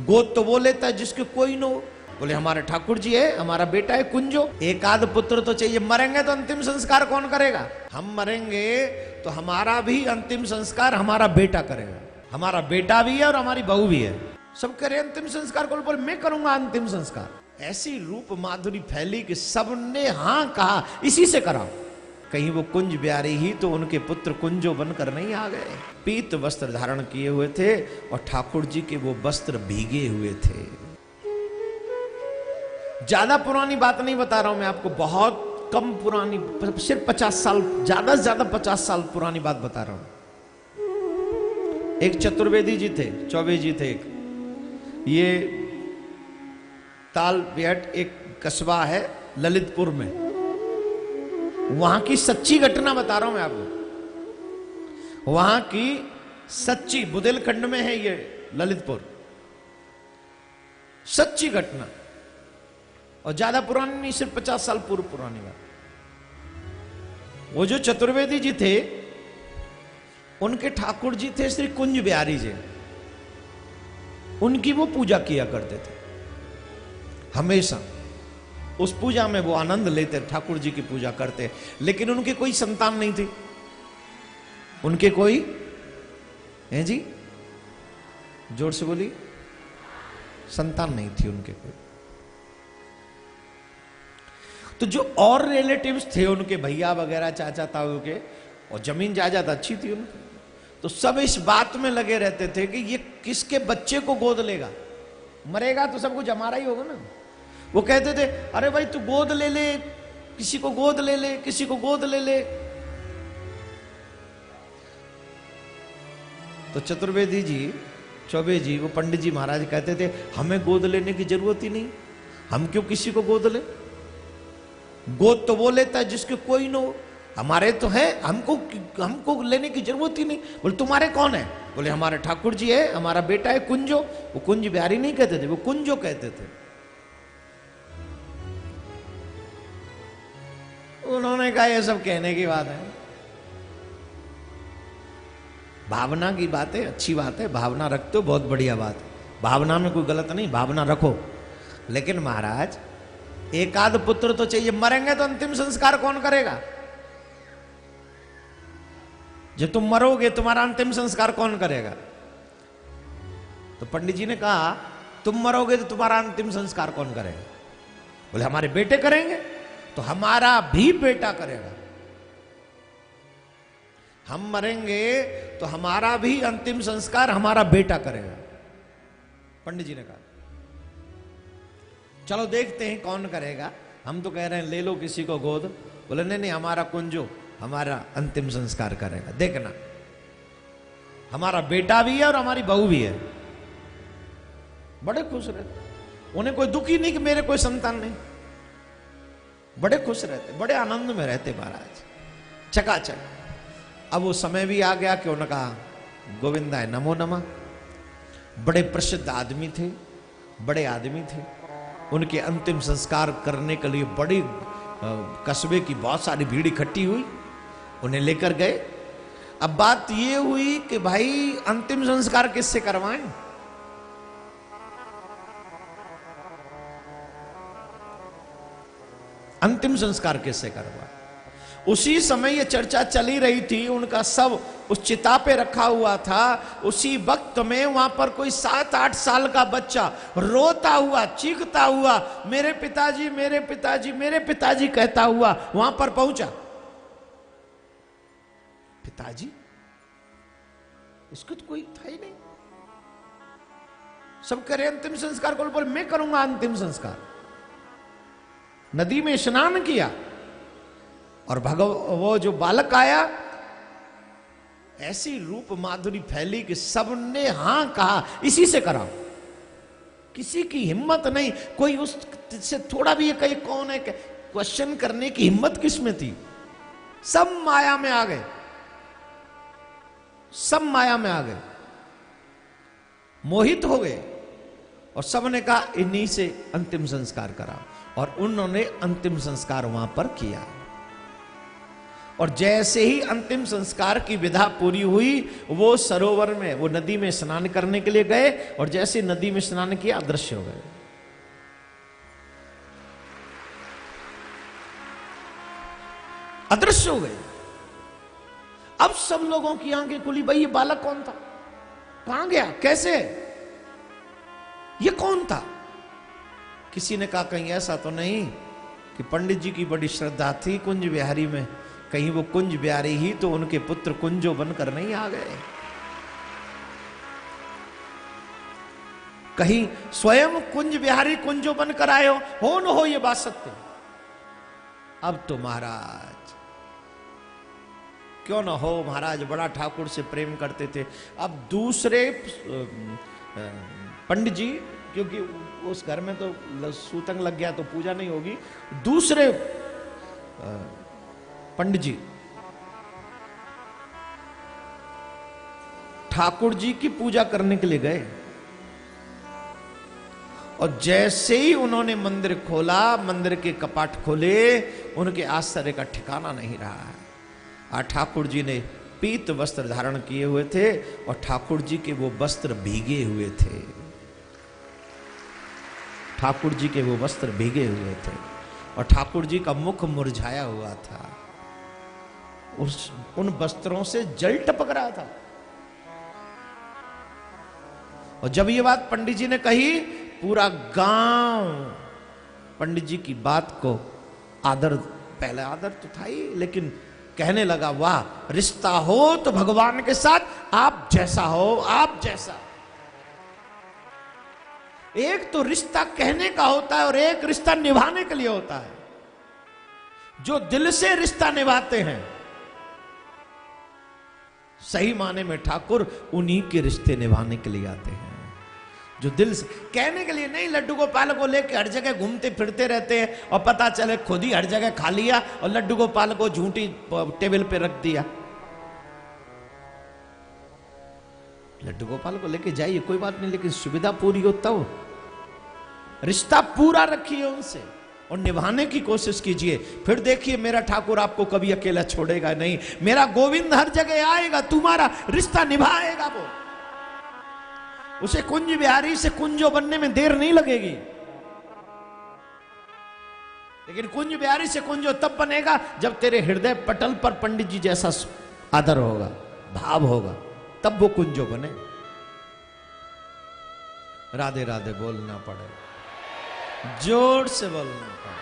गोद तो वो लेता है जिसके कोई न हो। बोले हमारे ठाकुर जी है, हमारा बेटा है कुंजो, एक आध पुत्र तो चाहिए। मरेंगे तो अंतिम संस्कार कौन करेगा? हम मरेंगे तो हमारा भी अंतिम संस्कार हमारा बेटा करेगा। हमारा बेटा भी है और हमारी बहू भी है। सब करे अंतिम संस्कार को, बोले मैं करूंगा अंतिम संस्कार। ऐसी रूप माधुरी फैली कि सबने हाँ कहा, इसी से कराओ। कहीं वो कुंज ब्यारी ही तो उनके पुत्र कुंजो बनकर नहीं आ गए। पीत वस्त्र धारण किए हुए थे और ठाकुर जी के वो वस्त्र भीगे हुए थे। ज्यादा पुरानी बात नहीं बता रहा हूं मैं आपको, बहुत कम पुरानी, सिर्फ 50 साल, ज्यादा से ज्यादा 50 साल पुरानी बात बता रहा हूं। एक चतुर्वेदी जी थे, चौबे जी थे। ये ताल बेहट एक कस्बा है ललितपुर में, वहां की सच्ची घटना बता रहा हूं मैं आपको। वहां की सच्ची, बुंदेलखंड में है ये ललितपुर, सच्ची घटना, और ज्यादा पुरानी नहीं, सिर्फ 50 साल पूर्व पुरानी बात। वो जो चतुर्वेदी जी थे, उनके ठाकुर जी थे श्री कुंज बिहारी जी, उनकी वो पूजा किया करते थे हमेशा। उस पूजा में वो आनंद लेते, ठाकुर जी की पूजा करते। लेकिन उनके कोई संतान नहीं थी। उनके कोई है जी, जोर से बोली, संतान नहीं थी उनके कोई। तो जो और रिलेटिव्स थे उनके, भैया वगैरह, चाचा ताऊ के, और जमीन जायदाद अच्छी थी उनकी, तो सब इस बात में लगे रहते थे कि ये किसके बच्चे को गोद लेगा। मरेगा तो सब कुछ हमारा ही होगा ना। वो कहते थे अरे भाई तू गोद ले ले, किसी को गोद ले ले, किसी को गोद ले ले। तो चतुर्वेदी जी, चौबे जी, वो पंडित जी महाराज कहते थे हमें गोद लेने की जरूरत ही नहीं, हम क्यों किसी को गोद ले। गोद तो वो लेता है जिसके कोई न हो। हमारे तो है, हमको लेने की जरूरत ही नहीं। बोले तुम्हारे कौन है? बोले हमारे ठाकुर जी है, हमारा बेटा है कुंजो। वो कुंज बिहारी नहीं कहते थे, वो कुंजो कहते थे। उन्होंने कहा ये सब कहने की बात है, भावना की बात है, अच्छी बात है, भावना रखते हो बहुत बढ़िया बात है, भावना में कोई गलत नहीं, भावना रखो। लेकिन महाराज एक आध पुत्र तो चाहिए। मरेंगे तो अंतिम संस्कार कौन करेगा? जब तुम मरोगे तुम्हारा अंतिम संस्कार कौन करेगा? तो पंडित जी ने कहा तुम मरोगे तो तुम्हारा अंतिम संस्कार कौन करेगा? बोले हमारे बेटे करेंगे। तो हमारा भी बेटा करेगा। हम मरेंगे तो हमारा भी अंतिम संस्कार हमारा बेटा करेगा, पंडित जी ने कहा। चलो देखते हैं कौन करेगा। हम तो कह रहे हैं ले लो किसी को गोद। बोले नहीं नहीं, हमारा कुंजो हमारा अंतिम संस्कार करेगा, देखना। हमारा बेटा भी है और हमारी बहू भी है। बड़े खुश रहते, उन्हें कोई दुख ही नहीं कि मेरे कोई संतान नहीं। बड़े खुश रहते, बड़े आनंद में रहते महाराज, चकाचक। अब वो समय भी आ गया कि उन्होंने कहा गोविंदाय नमो नमः। बड़े प्रसिद्ध आदमी थे, बड़े आदमी थे। उनके अंतिम संस्कार करने के लिए बड़ी कस्बे की बहुत सारी भीड़ इकट्ठी हुई, उन्हें लेकर गए। अब बात ये हुई कि भाई अंतिम संस्कार किससे करवाएं? अंतिम संस्कार किससे करवाएं? उसी समय ये चर्चा चली रही थी। उनका सब उस चिता पे रखा हुआ था। उसी वक्त में वहां पर कोई 7-8 साल का बच्चा रोता हुआ, चीखता हुआ, मेरे पिताजी, मेरे पिताजी, मेरे पिताजी कहता हुआ वहां पर पहुंचा। पिताजी? इसको तो कोई था ही नहीं। सब करे अंतिम संस्कार को, बोले मैं करूंगा अंतिम संस्कार। नदी में स्नान किया और वो जो बालक आया, ऐसी रूप माधुरी फैली कि सबने हां कहा, इसी से कराओ। किसी की हिम्मत नहीं, कोई उससे थोड़ा भी ये कहे कौन है, क्वेश्चन करने की हिम्मत किसमें थी? सब माया में आ गए, सब माया में आ गए, मोहित हो गए। और सबने कहा इन्हीं से अंतिम संस्कार करा। और उन्होंने अंतिम संस्कार वहां पर किया। और जैसे ही अंतिम संस्कार की विधा पूरी हुई, वो सरोवर में, वो नदी में स्नान करने के लिए गए, और जैसे नदी में स्नान किया अदृश्य हो गए। अदृश्य हो गए। अब सब लोगों की आंखें खुली, भाई ये बालक कौन था, कहां गया, कैसे, ये कौन था? किसी ने कहा कहीं ऐसा तो नहीं कि पंडित जी की बड़ी श्रद्धा थी कुंज बिहारी में, कहीं वो कुंज बिहारी ही तो उनके पुत्र कुंजो बनकर नहीं आ गए, कहीं स्वयं कुंज बिहारी कुंजो बनकर आए हो न हो ये बात सत्य। अब तो महाराज क्यों ना हो, महाराज बड़ा ठाकुर से प्रेम करते थे। अब दूसरे पंडित जी, क्योंकि उस घर में तो सूतंग लग गया तो पूजा नहीं होगी, दूसरे पंडित जी ठाकुर जी की पूजा करने के लिए गए, और जैसे ही उन्होंने मंदिर खोला, मंदिर के कपाट खोले, उनके आश्चर्य का ठिकाना नहीं रहा है। ठाकुर जी ने पीत वस्त्र धारण किए हुए थे, और ठाकुर जी के वो वस्त्र भीगे हुए थे, ठाकुर जी के वो वस्त्र भीगे हुए थे, और ठाकुर जी का मुख मुरझाया हुआ था, उन वस्त्रों से जल टपक रहा था। और जब ये बात पंडित जी ने कही, पूरा गांव पंडित जी की बात को आदर, पहले आदर तो था ही, लेकिन कहने लगा वाह, रिश्ता हो तो भगवान के साथ, आप जैसा हो, आप जैसा। एक तो रिश्ता कहने का होता है और एक रिश्ता निभाने के लिए होता है। जो दिल से रिश्ता निभाते हैं, सही माने में ठाकुर उन्हीं के रिश्ते निभाने के लिए आते हैं। जो दिल से कहने के लिए नहीं, लड्डू गोपाल को लेकर हर जगह घूमते फिरते रहते हैं, और पता चले खुद ही हर जगह खा लिया और लड्डू गोपाल को झूठी टेबल पे रख दिया। लड्डू गोपाल को लेके जाइए कोई बात नहीं, लेकिन सुविधा पूरी हो तब। रिश्ता पूरा रखिए उनसे और निभाने की कोशिश कीजिए, फिर देखिए मेरा ठाकुर आपको कभी अकेला छोड़ेगा नहीं। मेरा गोविंद हर जगह आएगा, तुम्हारा रिश्ता निभाएगा वो। उसे कुंज बिहारी से कुंजो बनने में देर नहीं लगेगी, लेकिन कुंज बिहारी से कुंजो तब बनेगा जब तेरे हृदय पटल पर पंडित जी जैसा आदर होगा, भाव होगा, तब वो कुंजो बने। राधे राधे बोलना पड़े, जोर से बोलना पड़े।